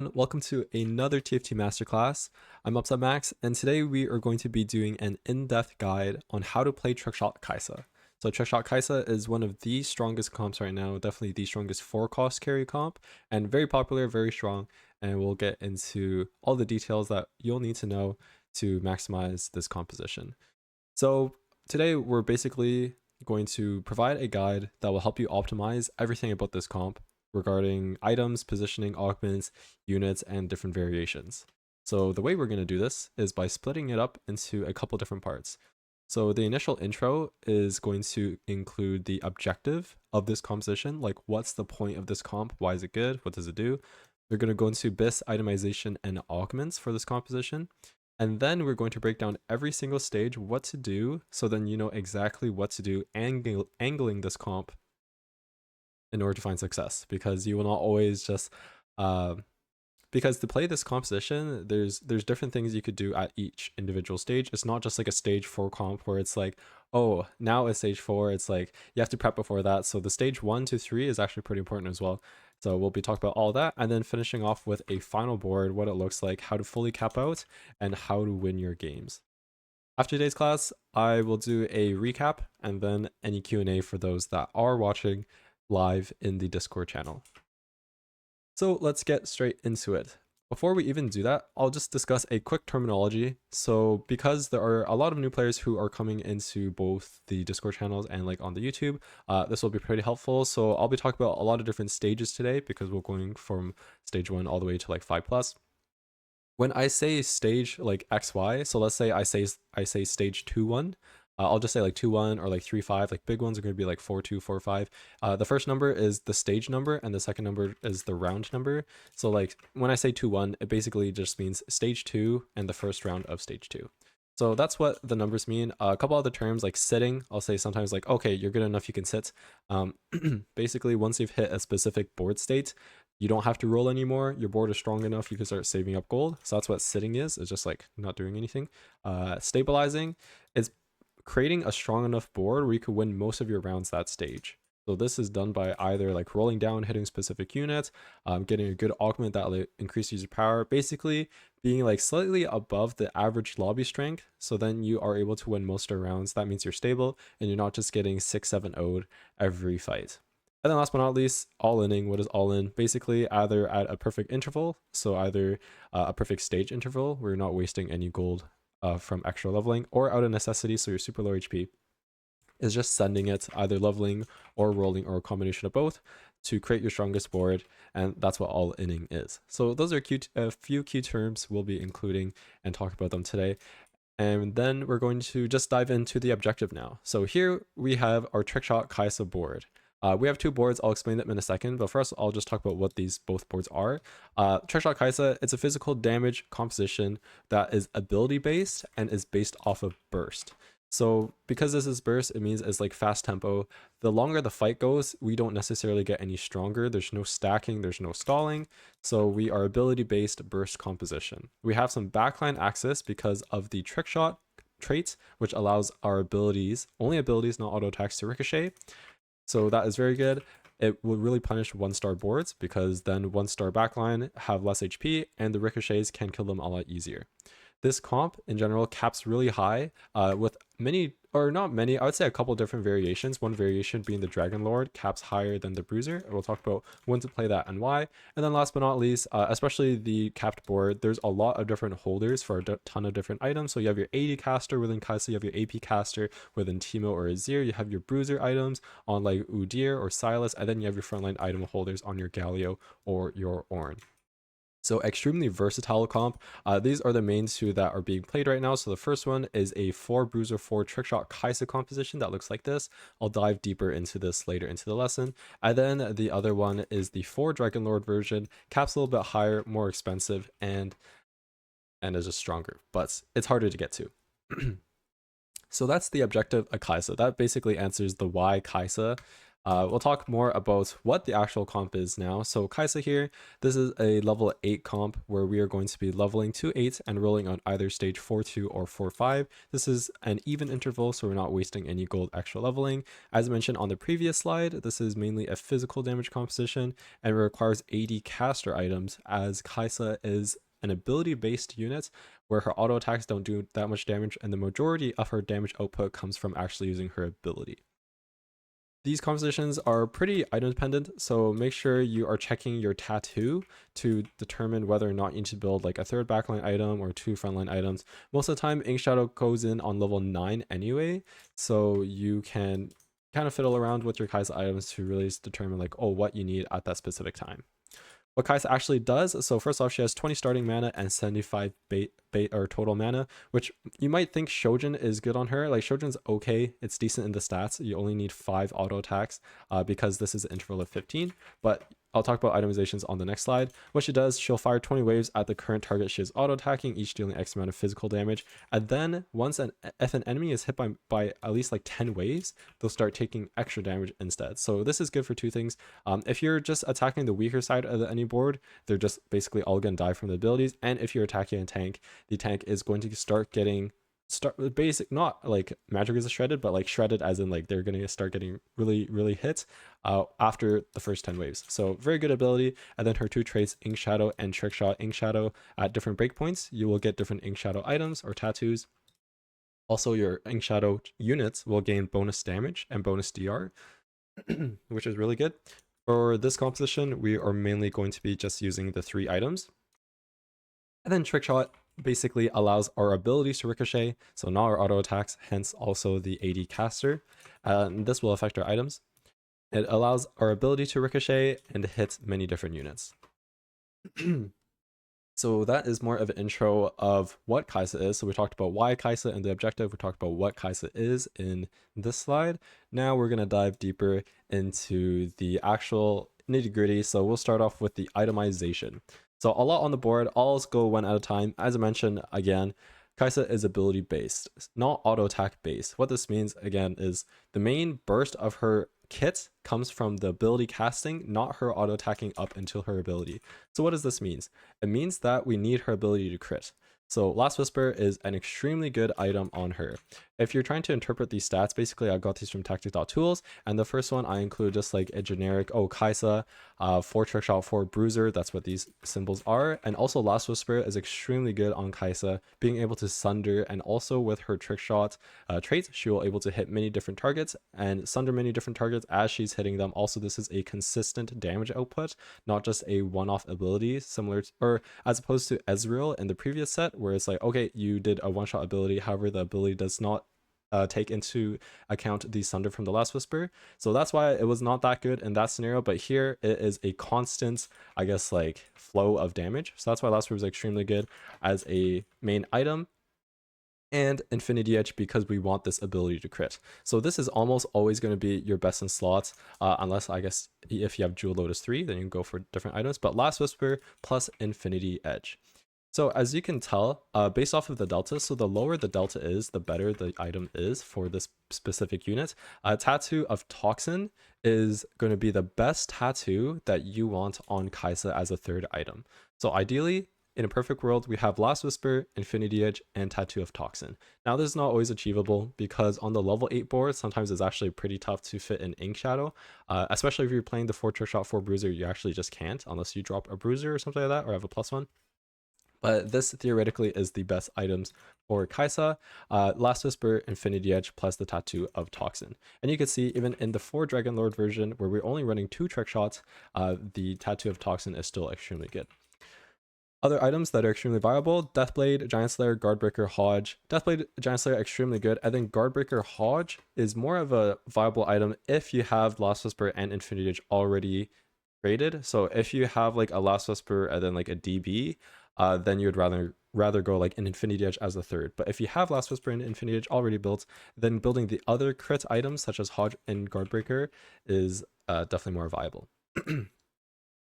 everyone, welcome to another TFT Masterclass. I'm Upsetmax, and today we are going to be doing an in-depth guide on how to play Trickshot Kaisa. So Trickshot Kaisa is one of the strongest comps right now, definitely the strongest 4-cost carry comp, and very popular, very strong, and we'll get into all the details that you'll need to know to maximize this composition. So today we're basically going to provide a guide that will help you optimize everything about this comp regarding items, positioning, augments, units, and different variations. So the way we're going to do this is by splitting it up into a couple different parts. So the initial intro is going to include the objective of this composition, like what's the point of this comp, why is it good, what does it do. We're going to go into BIS Itemization and Augments for this composition. And then we're going to break down every single stage, what to do, so then you know exactly what to do, angling this comp in order to find success, because you will not always just because to play this composition, there's different things you could do at each individual stage. It's not just like a stage 4 comp where it's like, oh, now it's stage 4. It's like you have to prep before that. So the stage 1 to 3 is actually pretty important as well. So we'll be talking about all that, and then finishing off with a final board, what it looks like, how to fully cap out, and how to win your games. After today's class, I will do a recap and then any Q&A for those that are watching live in the Discord channel. So let's get straight into it. Before we even do that, I'll just discuss a quick terminology. So because there are a lot of new players who are coming into both the Discord channels and like on the YouTube, this will be pretty helpful. So I'll be talking about a lot of different stages today because we're going from stage 1 all the way to like 5+. When I say stage like XY, so let's say I say stage 2-1, I'll just say like 2-1 or like 3-5. Like big ones are going to be like 4-2, 4-5. The first number is the stage number, and the second number is the round number. So like when I say 2-1, it basically just means stage 2 and the first round of stage 2. So that's what the numbers mean. A couple other terms like sitting, I'll say sometimes like, okay, you're good enough, you can sit. Basically, once you've hit a specific board state, you don't have to roll anymore. Your board is strong enough, you can start saving up gold. So that's what sitting is. It's just like not doing anything. Stabilizing is creating a strong enough board where you could win most of your rounds that stage. So this is done by either like rolling down, hitting specific units, getting a good augment that will increase user power, basically being like slightly above the average lobby strength. So then you are able to win most of your rounds. That means you're stable and you're not just getting 6-7 0'd every fight. And then last but not least, all-inning. What is all-in? Basically either at a perfect interval, so either a perfect stage interval where you're not wasting any gold from extra leveling, or out of necessity, so you're super low HP, is just sending it, either leveling or rolling or a combination of both, to create your strongest board, and that's what all-inning is. So those are a few key terms we'll be including and talk about them today. And then we're going to just dive into the objective now. So here we have our Trickshot Kaisa board. We have 2 boards. I'll explain them in a second, but first I'll just talk about what these both boards are. Trickshot Kaisa, it's a physical damage composition that is ability based and is based off of burst. So because this is burst, it means it's like fast tempo. The longer the fight goes, we don't necessarily get any stronger. There's no stacking, there's no stalling. So we are ability based burst composition. We have some backline access because of the Trickshot trait, which allows our abilities, only abilities, not auto attacks, to ricochet. So that is very good. It will really punish 1-star boards because then 1-star backline have less HP and the ricochets can kill them a lot easier. This comp in general caps really high with many, or not many, I would say a couple different variations. One variation being the Dragon Lord caps higher than the Bruiser, and we'll talk about when to play that and why. And then last but not least, especially the capped board, there's a lot of different holders for a ton of different items. So you have your AD caster within Kaisa, you have your AP caster within Teemo or Azir, you have your Bruiser items on like Udyr or Sylas, and then you have your frontline item holders on your Galio or your Ornn. So extremely versatile comp. These are the main 2 that are being played right now. So the first one is a 4 Bruiser 4 Trickshot Kaisa composition that looks like this. I'll dive deeper into this later into the lesson. And then the other one is the 4 Dragon Lord version. Caps a little bit higher, more expensive, and is just stronger, but it's harder to get to. So that's the objective of Kaisa. That basically answers the why Kaisa. We'll talk more about what the actual comp is now. So Kaisa here, this is a level 8 comp where we are going to be leveling to 8 and rolling on either stage 4-2 or 4-5. This is an even interval, so we're not wasting any gold extra leveling. As mentioned on the previous slide, this is mainly a physical damage composition and requires 80 caster items, as Kaisa is an ability-based unit where her auto attacks don't do that much damage, and the majority of her damage output comes from actually using her ability. These compositions are pretty item dependent, so make sure you are checking your tattoo to determine whether or not you need to build like a third backline item or 2 frontline items. Most of the time, Ink Shadow goes in on level 9 anyway, so you can kind of fiddle around with your Kaisa items to really determine like, oh, what you need at that specific time. What Kaisa actually does, so first off, she has 20 starting mana and 75 or total mana, which you might think Shojin is good on her. Like, Shojin's okay, it's decent in the stats. You only need 5 auto attacks because this is an interval of 15, but I'll talk about itemizations on the next slide. What she does, she'll fire 20 waves at the current target she is auto-attacking, each dealing X amount of physical damage. And then if an enemy is hit by at least like 10 waves, they'll start taking extra damage instead. So this is good for 2 things. If you're just attacking the weaker side of any board, they're just basically all going to die from the abilities. And if you're attacking a tank, the tank is going to start getting basic, not like magic is shredded, but like shredded as in like they're gonna start getting really hit after the first 10 waves. So very good ability. And then her 2 traits, Ink Shadow and Trickshot. Ink Shadow, at different breakpoints you will get different Ink Shadow items or tattoos. Also, your Ink Shadow units will gain bonus damage and bonus DR, which is really good. For this composition, we are mainly going to be just using the 3 items. And then Trickshot basically allows our abilities to ricochet, so not our auto attacks, hence also the AD caster. This will affect our items. It allows our ability to ricochet and hit many different units. So that is more of an intro of what Kaisa is. So we talked about why Kaisa and the objective. We talked about what Kaisa is in this slide. Now we're going to dive deeper into the actual nitty gritty. So we'll start off with the itemization. So a lot on the board. I'll go one at a time. As I mentioned, again, Kaisa is ability based, not auto attack based. What this means again is the main burst of her kit comes from the ability casting, not her auto attacking up until her ability. So what does this mean? It means that we need her ability to crit. So Last Whisper is an extremely good item on her. If you're trying to interpret these stats, basically I got these from tactic.tools, and the first one I include just like a generic, oh, Kaisa, 4 Trickshot, 4 Bruiser, that's what these symbols are. And also Last Whisper is extremely good on Kaisa, being able to sunder, and also with her Trickshot traits, she will able to hit many different targets and sunder many different targets as she's hitting them. Also, this is a consistent damage output, not just a one-off ability, similar to, or as opposed to Ezreal in the previous set, where it's like, okay, you did a one-shot ability, however, the ability does not take into account the sunder from the Last Whisper. So that's why it was not that good in that scenario, but here it is a constant, I guess, like flow of damage. So that's why Last Whisper is extremely good as a main item. And Infinity Edge because we want this ability to crit. So this is almost always going to be your best in slots, unless I guess if you have Jewel Lotus 3, then you can go for different items, but Last Whisper plus Infinity Edge. So as you can tell, based off of the delta, so the lower the delta is, the better the item is for this specific unit. Tattoo of Toxin is going to be the best tattoo that you want on Kaisa as a 3rd item. So ideally, in a perfect world, we have Last Whisper, Infinity Edge, and Tattoo of Toxin. Now, this is not always achievable because on the level 8 board, sometimes it's actually pretty tough to fit in Ink Shadow, especially if you're playing the 4 Trickshot, 4 Bruiser, you actually just can't unless you drop a Bruiser or something like that, or have a +1. But this theoretically is the best items for Kaisa, Last Whisper, Infinity Edge, plus the Tattoo of Toxin. And you can see even in the 4 Dragon Lord version, where we're only running 2 trick shots, the Tattoo of Toxin is still extremely good. Other items that are extremely viable, Deathblade, Giant Slayer, Guardbreaker, Hodge. Deathblade, Giant Slayer, extremely good. I think Guardbreaker, Hodge is more of a viable item if you have Last Whisper and Infinity Edge already created. So if you have like a Last Whisper and then like a DB, then you would rather go like an Infinity Edge as the 3rd. But if you have Last Whisper and Infinity Edge already built, then building the other crit items such as Hodge and Guardbreaker is definitely more viable.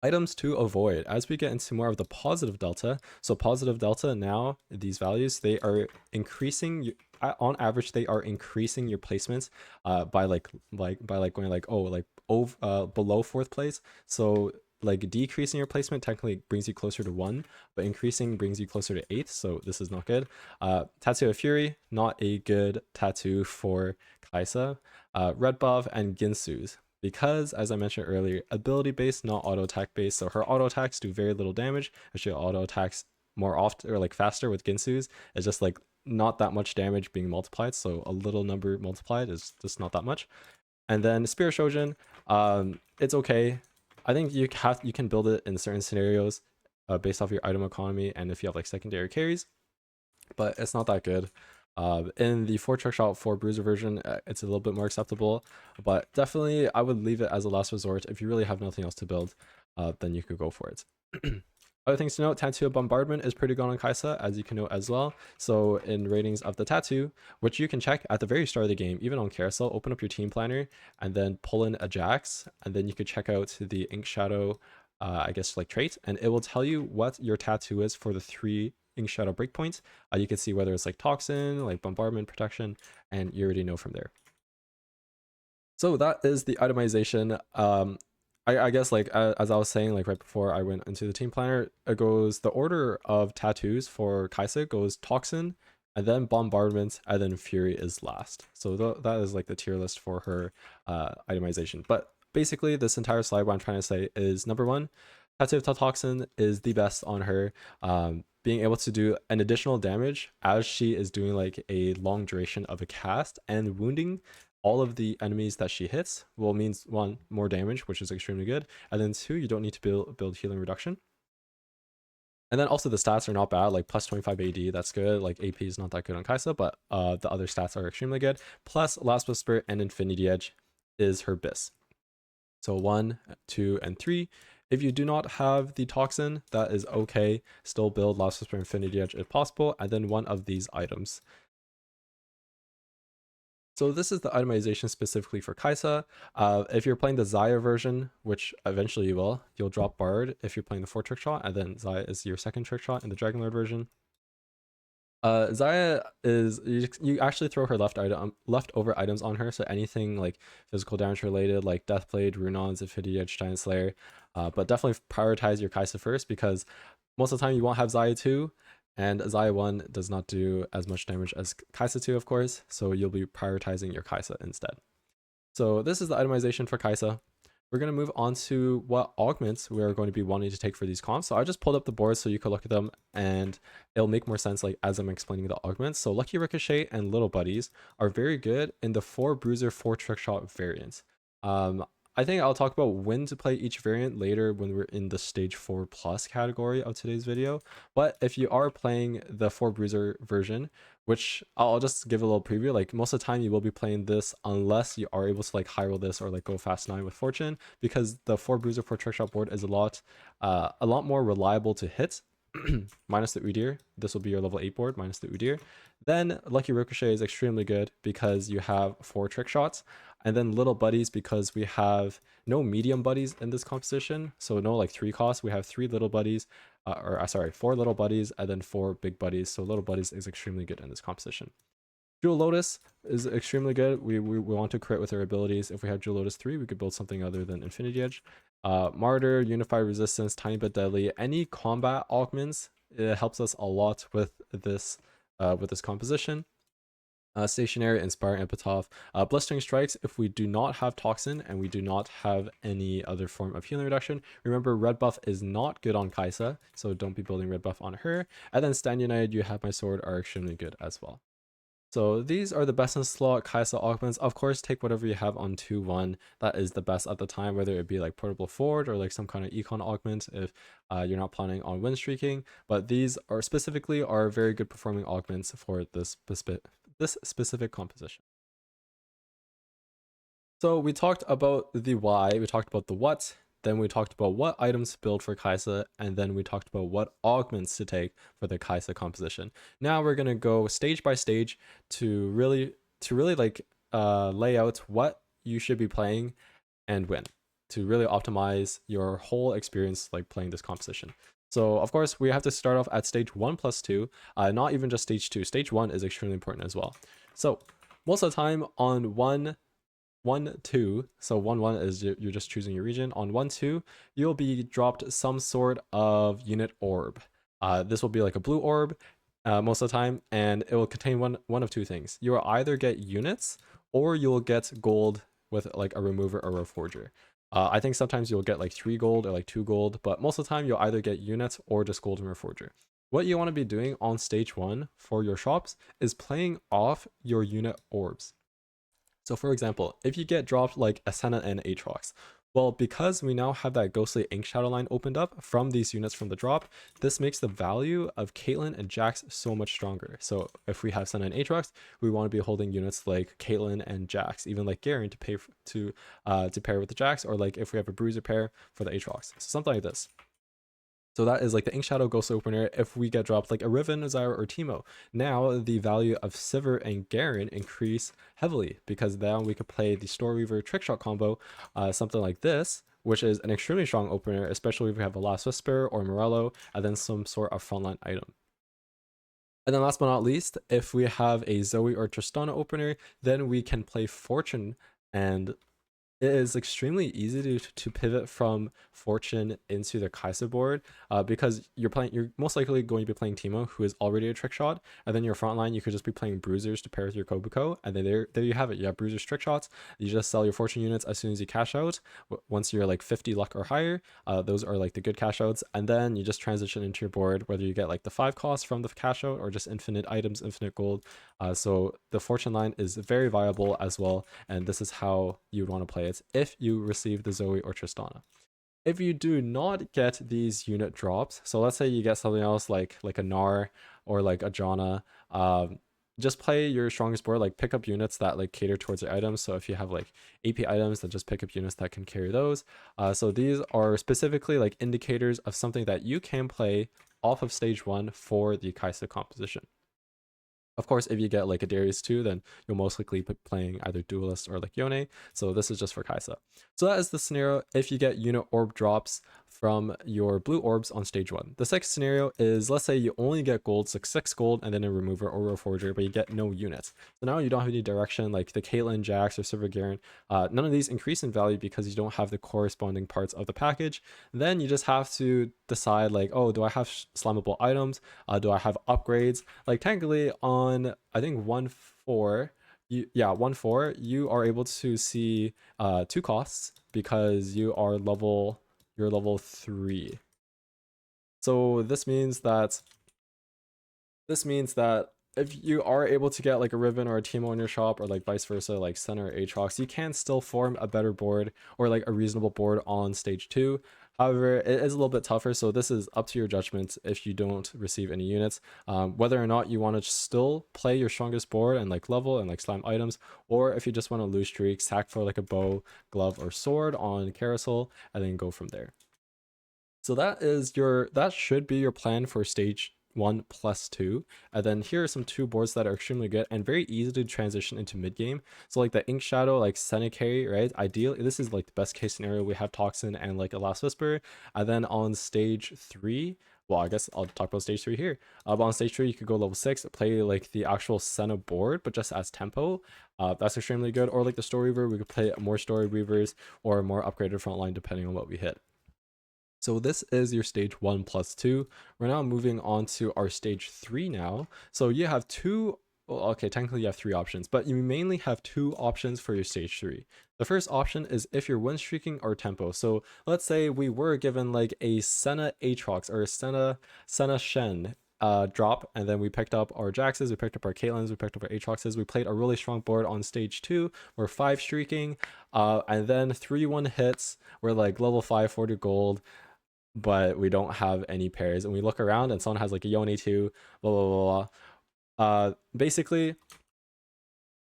Items to avoid as we get into more of the positive delta. So positive delta now, these values, they are increasing on average, they are increasing your placements by like going like, oh, like below 4th place. So like decreasing your placement technically brings you closer to 1, but increasing brings you closer to 8th, so this is not good. Tattoo of Fury, not a good tattoo for Kaisa. Red buff and Ginsu's, because as I mentioned earlier, ability based, not auto attack based, so her auto attacks do very little damage. Actually, auto attacks more often or like faster with Ginsu's. It's just like not that much damage being multiplied, so a little number multiplied is just not that much. And then Spirit Shojin, it's okay. I think you can build it in certain scenarios based off your item economy and if you have like secondary carries, but it's not that good. In the 4 Trickshot 4 Bruiser version, it's a little bit more acceptable, but definitely I would leave it as a last resort. If you really have nothing else to build, then you could go for it. Other things to note, Tattoo of Bombardment is pretty good on Kaisa, as you can note as well. So in ratings of the tattoo, which you can check at the very start of the game, even on Carousel, open up your team planner and then pull in a Jax, and then you could check out the Ink Shadow, I guess like trait, and it will tell you what your tattoo is for the 3 Ink Shadow breakpoints. You can see whether it's like Toxin, like Bombardment, Protection, and you already know from there. So that is the itemization. I guess like as I was saying, like right before I went into the team planner, it goes the order of tattoos for Kaisa goes Toxin, and then Bombardment, and then Fury is last. So that is like the tier list for her itemization. But basically, this entire slide, what I'm trying to say is, number 1, Tattoo of Toxin is the best on her. Being able to do an additional damage as she is doing like a long duration of a cast and wounding all of the enemies that she hits will means 1, more damage, which is extremely good, and then 2, you don't need to build healing reduction. And then also the stats are not bad, like plus 25 AD, that's good. Like AP is not that good on Kaisa, but the other stats are extremely good. Plus Last Whisper and Infinity Edge is her BIS. So 1, 2, and 3. If you do not have the Toxin, that is okay. Still build Last Whisper, Infinity Edge if possible, and then one of these items. So this is the itemization specifically for Kaisa. If you're playing the Xayah version, which eventually you will, you'll drop Bard if you're playing the 4 Trickshot, and then Xayah is your second Trickshot in the Dragonlord version. Xayah is, you actually throw her leftover items on her, so anything like physical damage related, like Deathblade, Runons, Infinity Edge, Giant Slayer, but definitely prioritize your Kaisa first, because most of the time you won't have Xayah 2, and Xayah 1 does not do as much damage as Kaisa 2, of course, so you'll be prioritizing your Kaisa instead. So this is the itemization for Kaisa. We're going to move on to what augments we're going to be wanting to take for these comps. So I just pulled up the boards so you could look at them, and it'll make more sense like as I'm explaining the augments. So Lucky Ricochet and Little Buddies are very good in the 4 Bruiser 4 Trickshot variants. I think I'll talk about when to play each variant later when we're in the stage 4 plus category of today's video. But if you are playing the 4 Bruiser version, which I'll just give a little preview, like most of the time you will be playing this unless you are able to like high roll this or like go fast 9 with Fortune, because the 4 Bruiser 4 Trickshot board is a lot more reliable to hit. Minus the Udyr, this will be your level 8 board minus the Udyr. Then Lucky Ricochet is extremely good because you have 4 trick shots, and then Little Buddies because we have no medium buddies in this composition, so no like 3 costs. We have 3 little buddies, 4 little buddies, and then 4 big buddies. So Little Buddies is extremely good in this composition. Jewel Lotus is extremely good. We want to crit with our abilities. If we have Jewel Lotus 3, we could build something other than Infinity Edge. Martyr, Unified Resistance, Tiny Bit Deadly, any combat augments, it helps us a lot with this composition. Stationary, Inspire, Epitaph, Blistering Strikes if we do not have Toxin and we do not have any other form of healing reduction. Remember, red buff is not good on Kaisa, so don't be building red buff on her. And then Stand United, You Have My Sword are extremely good as well. So these are the best in slot Kaisa augments. Of course, take whatever you have on 2-1. That is the best at the time, whether it be like Portable Forward or like some kind of econ augment if you're not planning on win streaking. But these are specifically very good performing augments for this specific composition. So we talked about the why, we talked about the what, then we talked about what items to build for Kaisa, and then we talked about what augments to take for the Kaisa composition. Now we're gonna go stage by stage to really like lay out what you should be playing and when, to really optimize your whole experience like playing this composition. So of course we have to start off at stage 1 plus 2, not even just stage 2. Stage 1 is extremely important as well. So most of the time on 1, 1-2, so 1-1 is you're just choosing your region. On 1-2, you'll be dropped some sort of unit orb. This will be like a blue orb most of the time, and it will contain one of two things. You will either get units or you'll get gold with like a remover or a forger. I think sometimes you'll get like 3 gold or like 2 gold, but most of the time you'll either get units or just gold and a forger. What you want to be doing on stage 1 for your shops is playing off your unit orbs. So for example, if you get dropped like a Senna and Aatrox, well, because we now have that ghostly ink shadow line opened up from these units from the drop, this makes the value of Caitlyn and Jax so much stronger. So if we have Senna and Aatrox, we want to be holding units like Caitlyn and Jax, even like Garen to pair with the Jax, or like if we have a Bruiser pair for the Aatrox. So something like this. So that is like the Ink Shadow Ghost Opener. If we get dropped like a Riven, Zyra, or Teemo, now the value of Sivir and Garen increase heavily, because now we could play the Story Weaver Trickshot combo, something like this, which is an extremely strong opener, especially if we have a Last Whisper or Morello, and then some sort of frontline item. And then last but not least, if we have a Zoe or Tristana opener, then we can play Fortune, and it is extremely easy to pivot from Fortune into the Kai'Sa board, because you're most likely going to be playing Teemo, who is already a trick shot, and then your front line you could just be playing Bruisers to pair with your Kobuko, and then there you have it. You have Bruisers trick shots. You just sell your Fortune units as soon as you cash out. Once you're like 50 luck or higher, those are like the good cash outs, and then you just transition into your board, whether you get like the 5 costs from the cash out or just infinite items, infinite gold. So the Fortune line is very viable as well, and this is how you would want to play it if you receive the Zoe or Tristana. If you do not get these unit drops, so let's say you get something else like a Gnar or like a Janna, just play your strongest board, like pick up units that like cater towards your items. So if you have like AP items, then just pick up units that can carry those. So these are specifically like indicators of something that you can play off of stage 1 for the Kai'Sa composition. Of course, if you get like a Darius 2, then you'll most likely be playing either Duelist or like Yone. So this is just for Kai'Sa. So that is the scenario if you get unit orb drops from your blue orbs on stage 1. The second scenario is, let's say you only get gold, so 6 gold and then a remover or a forger, but you get no units. So now you don't have any direction like the Caitlyn, Jax, or Sivir Garen. None of these increase in value because you don't have the corresponding parts of the package. Then you just have to decide like, oh, do I have slammable items? Do I have upgrades? Like technically on, I think 1-4, 1-4, you are able to see 2 costs because you're level 3. So this means that if you are able to get like a Riven or a Teemo in your shop, or like vice versa, like Senna or Aatrox, you can still form a better board or like a reasonable board on stage 2. However, it is a little bit tougher, so this is up to your judgment if you don't receive any units. Whether or not you want to still play your strongest board and like level and like slam items, or if you just want to lose streak, sack for like a bow, glove, or sword on carousel, and then go from there. So that should be your plan for stage 1+2. And then here are some 2 boards that are extremely good and very easy to transition into mid game. So like the Ink Shadow, like Senna carry, right? Ideally, this is like the best case scenario. We have Toxin and like a Last Whisper. And then on stage 3, well, I guess I'll talk about stage 3 here. But on stage 3, you could go level 6, play like the actual Senna board, but just as tempo. That's extremely good. Or like the Story Weaver, we could play more Story Weavers or more upgraded frontline depending on what we hit. So this is your stage 1+2. We're now moving on to our stage 3 now. So you have okay, technically you have 3 options, but you mainly have 2 options for your stage 3. The first option is if you're win streaking or tempo. So let's say we were given like a Senna Aatrox or a Senna Shen drop, and then we picked up our Jaxes, we picked up our Caitlyn's, we picked up our Aatroxes, we played a really strong board on stage 2. We're 5 streaking, and then 3-1 hits, we're like level 5, 40 gold, but we don't have any pairs, and we look around and someone has like a Yone 2, blah blah blah blah. Basically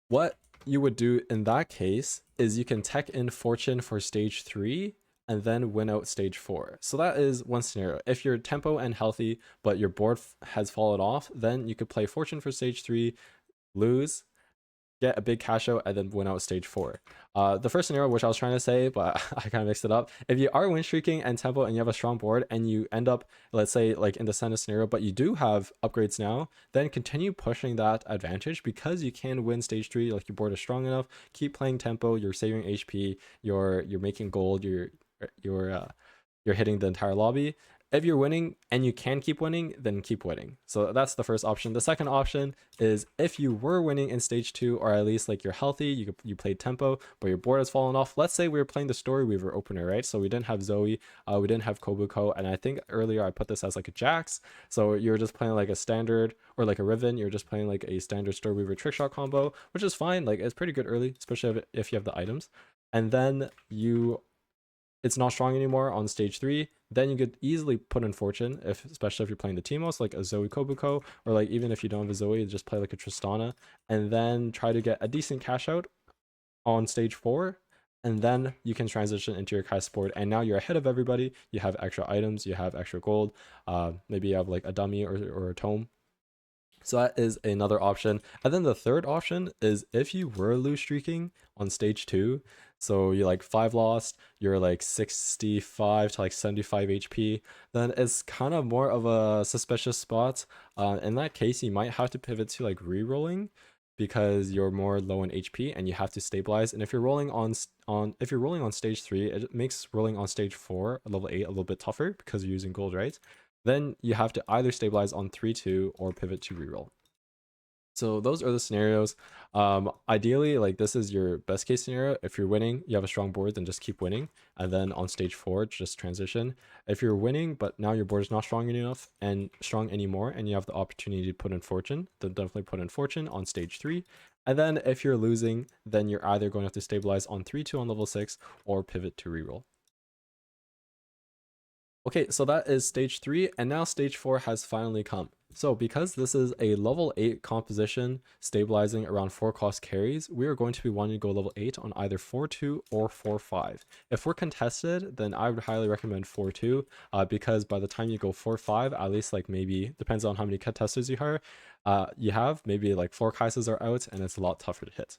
what you would do in that case is you can tech in Fortune for stage 3 and then win out stage 4. So that is one scenario. If you're tempo and healthy but your board has fallen off, then you could play Fortune for stage 3, lose, get a big cash out, and then win out stage 4. The first scenario, which I was trying to say, but I kind of mixed it up. If you are win streaking and tempo and you have a strong board and you end up, let's say, like in the center scenario, but you do have upgrades now, then continue pushing that advantage because you can win stage 3. Like your board is strong enough. Keep playing tempo. You're saving HP. You're making gold. You're you're hitting the entire lobby. If you're winning and you can keep winning, then keep winning. So that's the first option. The second option is if you were winning in stage 2, or at least like you're healthy, you played tempo, but your board has fallen off. Let's say we were playing the Story Weaver opener, right? So we didn't have Zoe, we didn't have Kobuko, and I think earlier I put this as like a Jax. So you're just playing like a standard or like a Riven. You're just playing like a standard Story Weaver Trickshot combo, which is fine. Like it's pretty good early, especially if you have the items. And then it's not strong anymore on stage 3, then you could easily put in Fortune, especially if you're playing the Teemos, like a Zoe Kobuko, or like even if you don't have a Zoe, just play like a Tristana, and then try to get a decent cash out on stage 4, and then you can transition into your Kai board, and now you're ahead of everybody. You have extra items, you have extra gold, maybe you have like a dummy or a tome. So that is another option. And then the third option is if you were lose streaking on stage 2, so you're like 5 lost, you're like 65 to like 75 HP, then it's kind of more of a suspicious spot. In that case, you might have to pivot to like re-rolling because you're more low in HP and you have to stabilize. And if you're rolling on stage 3, it makes rolling on stage 4, level 8, a little bit tougher because you're using gold, right? Then you have to either stabilize on 3-2 or pivot to reroll. So those are the scenarios. Ideally, like this is your best case scenario. If you're winning, you have a strong board, then just keep winning. And then on stage 4, just transition. If you're winning, but now your board is not strong enough and strong anymore, and you have the opportunity to put in Fortune, then definitely put in Fortune on stage 3. And then if you're losing, then you're either going to have to stabilize on 3-2 on level 6 or pivot to reroll. Okay, so that is stage 3, and now stage 4 has finally come. So because this is a level 8 composition stabilizing around 4 cost carries, we are going to be wanting to go level 8 on either 4-2 or 4-5. If we're contested, then I would highly recommend 4-2, because by the time you go 4-5, at least like maybe, depends on how many contesters you have, maybe like 4 Kaisas are out, and it's a lot tougher to hit.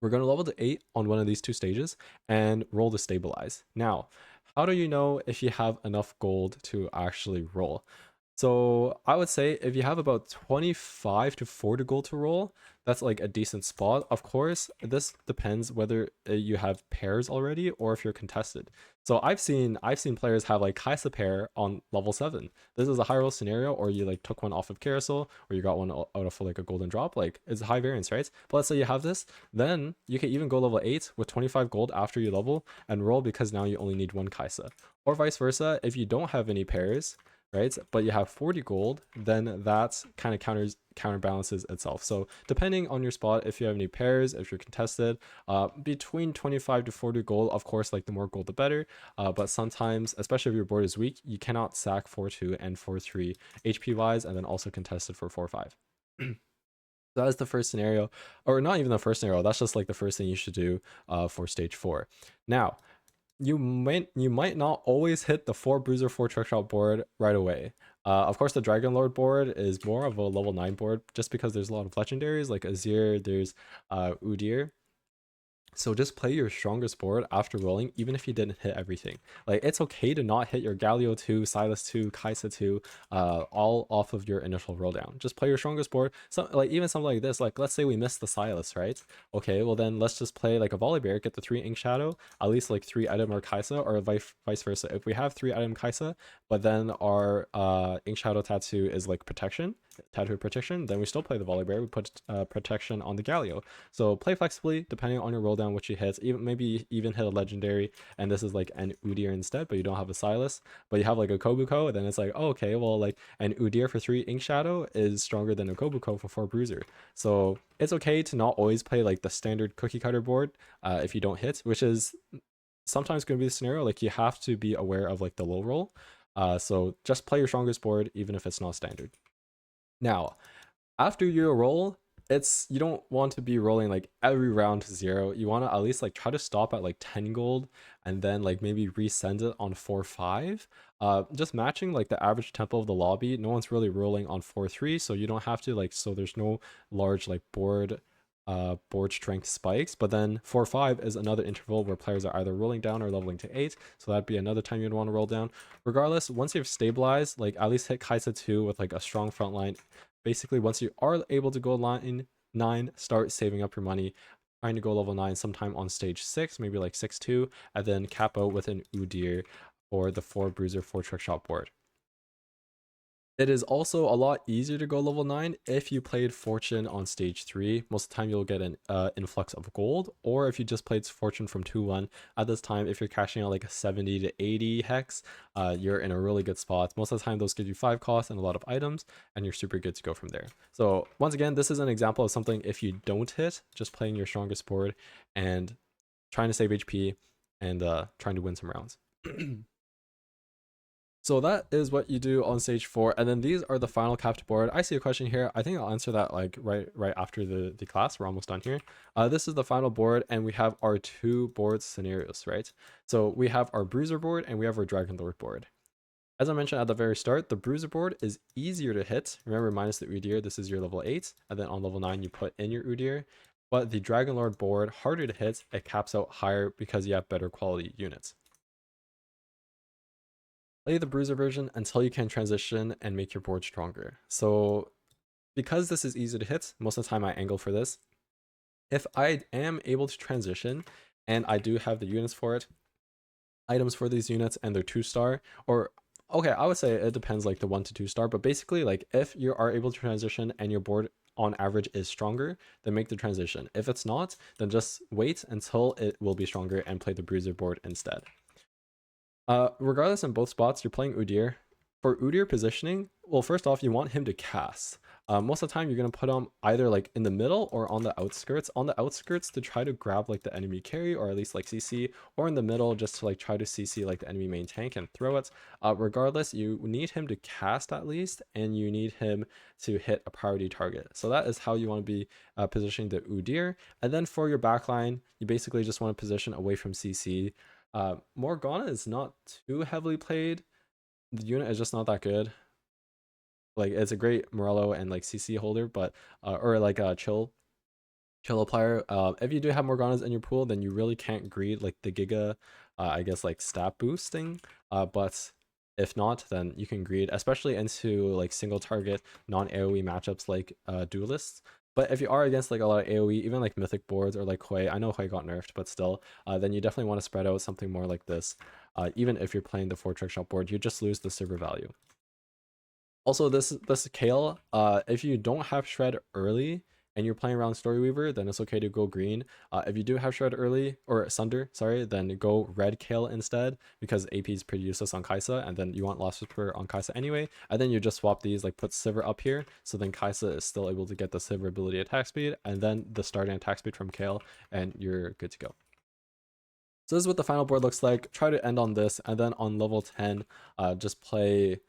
We're going to level to 8 on one of these 2 stages and roll to stabilize. Now, how do you know if you have enough gold to actually roll? So I would say if you have about 25 to 40 gold to roll, that's like a decent spot. Of course, this depends whether you have pairs already or if you're contested. So I've seen players have like Kaisa pair on level 7. This is a high roll scenario, or you like took one off of carousel, or you got one out of like a golden drop. Like it's high variance, right? But let's say you have this, then you can even go level 8 with 25 gold after you level and roll, because now you only need one Kaisa. Or vice versa, if you don't have any pairs, right, but you have 40 gold, then that kind of counterbalances itself. So depending on your spot, if you have any pairs, if you're contested, between 25 to 40 gold, of course, like the more gold the better, but sometimes, especially if your board is weak, you cannot sack 4-2 and 4-3 HP wise, and then also contested for 4-5. That is the first scenario, or not even the first scenario, that's just like the first thing you should do for stage 4. Now, you might not always hit the 4 bruiser 4 trickshot board right away. Of course, the Dragon Lord board is more of a level 9 board, just because there's a lot of legendaries like Azir, there's Udyr. So just play your strongest board after rolling, even if you didn't hit everything. Like it's okay to not hit your Galio 2, Silas 2, Kaisa 2, all off of your initial roll down. Just play your strongest board. So like even something like this, like let's say we missed the Silas, right? Okay, well then let's just play like a Volibear, get the 3 Ink Shadow, at least like 3 item or Kaisa, or vice versa. If we have 3 item Kaisa, but then our Ink Shadow tattoo is like tattoo protection, then we still play the Volibear. We put protection on the Galio. So play flexibly depending on your roll down, which you hit. Maybe even hit a legendary, and this is like an Udyr instead, but you don't have a Silas, but you have like a Kobuko. Then it's like, oh, okay, well, like an Udyr for 3 Ink Shadow is stronger than a Kobuko for 4 Bruiser. So it's okay to not always play like the standard cookie cutter board if you don't hit, which is sometimes going to be the scenario. Like you have to be aware of like the low roll. So just play your strongest board even if it's not standard. Now, after you roll, you don't want to be rolling like every round to 0. You want to at least like try to stop at like 10 gold and then like maybe resend it on 4-5. Just matching like the average tempo of the lobby. No one's really rolling on 4-3, so you don't have to like, so there's no large like board board strength spikes, but then 4-5 is another interval where players are either rolling down or leveling to 8, so that'd be another time you'd want to roll down. Regardless, once you've stabilized, like at least hit Kaisa 2 with like a strong front line. Basically, once you are able to go line 9, start saving up your money, trying to go level 9 sometime on stage 6, maybe like 6-2, and then cap out with an Udyr or the 4 Bruiser 4 Trickshot board. It is also a lot easier to go level 9 if you played Fortune on stage 3. Most of the time you'll get an influx of gold, or if you just played Fortune from 2-1. At this time, if you're cashing out like a 70 to 80 hex, you're in a really good spot. Most of the time those give you 5 costs and a lot of items, and you're super good to go from there. So once again, this is an example of something if you don't hit, just playing your strongest board and trying to save HP and trying to win some rounds. So that is what you do on stage 4, and then these are the final capped board. I see a question here. I think I'll answer that like right after the class. We're almost done here. This is the final board, and we have our 2 board scenarios, right? So we have our Bruiser board and we have our Dragon Lord board. As I mentioned at the very start, the Bruiser board is easier to hit. Remember, minus the Udyr, this is your level 8, and then on level 9 you put in your Udyr. But the Dragon Lord board, harder to hit, it caps out higher because you have better quality units. Play the Bruiser version until you can transition and make your board stronger. So because this is easy to hit, most of the time I angle for this. If I am able to transition and I do have the units for it, items for these units, and they're 2-star, or okay, I would say it depends like the 1 to 2-star, but basically like if you are able to transition and your board on average is stronger, then make the transition. If it's not, then just wait until it will be stronger and play the Bruiser board instead. Regardless, in both spots, you're playing Udyr. For Udyr positioning, well, first off, you want him to cast. Most of the time, you're going to put him either like in the middle or on the outskirts. On the outskirts to try to grab like the enemy carry or at least like CC, or in the middle just to like try to CC like the enemy main tank and throw it. Regardless, you need him to cast at least, and you need him to hit a priority target. So that is how you want to be positioning the Udyr. And then for your backline, you basically just want to position away from CC. Morgana is not too heavily played. The unit is just not that good. Like it's a great Morello and like CC holder, but or like a chill applier. If you do have Morganas in your pool, then you really can't greed like the Giga, I guess like stat boosting. But if not, then you can greed, especially into like single target non AoE matchups like duelists. But if you are against like a lot of AoE, even like mythic boards or like Hui, I know Hui got nerfed, but still, then you definitely want to spread out something more like this. Even if you're playing the 4 Trickshot board, you just lose the silver value. Also, this Kale, if you don't have Shred early and you're playing around Storyweaver, then it's okay to go green. If you do have Shred early, or Sunder, sorry, then go red Kale instead, because AP is pretty useless on Kaisa, and then you want Lost Whisper on Kaisa anyway, and then you just swap these, like put Sivir up here, so then Kaisa is still able to get the Sivir ability attack speed, and then the starting attack speed from Kale, and you're good to go. So this is what the final board looks like. Try to end on this, and then on level 10, just play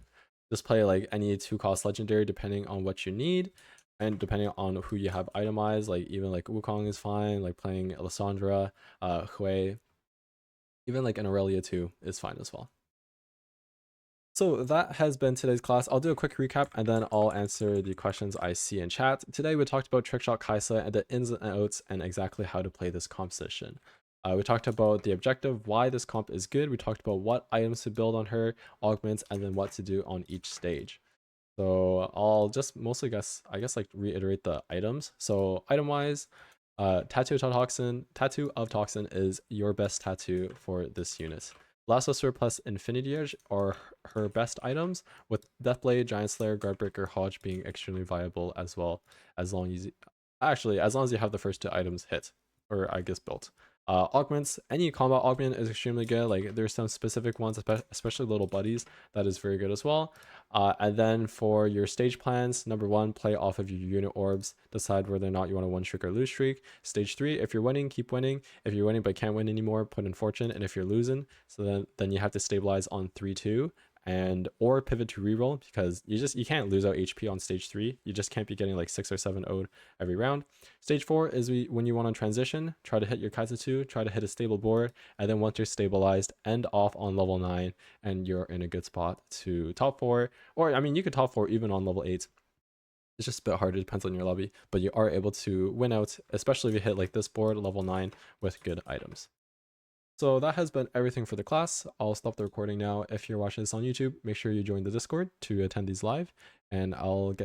like any 2-cost legendary depending on what you need and depending on who you have itemized. Like even like Wukong is fine, like playing Alessandra, Hui, even like an Aurelia 2 is fine as well. So that has been today's class. I'll do a quick recap and then I'll answer the questions I see in chat. Today we talked about Trickshot Kaisa and the ins and outs and exactly how to play this composition. We talked about the objective, why this comp is good. We talked about what items to build on her, augments, and then what to do on each stage. So I'll just mostly I guess like reiterate the items. So item wise, Tattoo of Toxin is your best tattoo for this unit. Last Whisper plus Infinity Edge are her best items, with Deathblade, Giant Slayer, Guardbreaker, Hodge being extremely viable as well, as long as you have the first 2 items hit, or I guess built. Augments, any combat augment is extremely good. Like there's some specific ones, especially little buddies, that is very good as well. And then for your stage plans, number 1, play off of your unit orbs. Decide whether or not you want to 1-streak or lose streak. Stage 3, if you're winning, keep winning. If you're winning but can't win anymore, put in Fortune. And if you're losing, so then you have to stabilize on 3-2 and or pivot to reroll, because you can't lose out HP on stage 3. You just can't be getting like 6 or 7 owed every round. Stage 4 is when you want to transition, try to hit your Kaisa 2, try to hit a stable board, and then once you're stabilized, end off on level 9, and you're in a good spot to top 4. Or I mean, you could top 4 even on level 8. It's just a bit harder, depends on your lobby, but you are able to win out, especially if you hit like this board, level 9, with good items. So that has been everything for the class. I'll stop the recording now. If you're watching this on YouTube, make sure you join the Discord to attend these live, and I'll get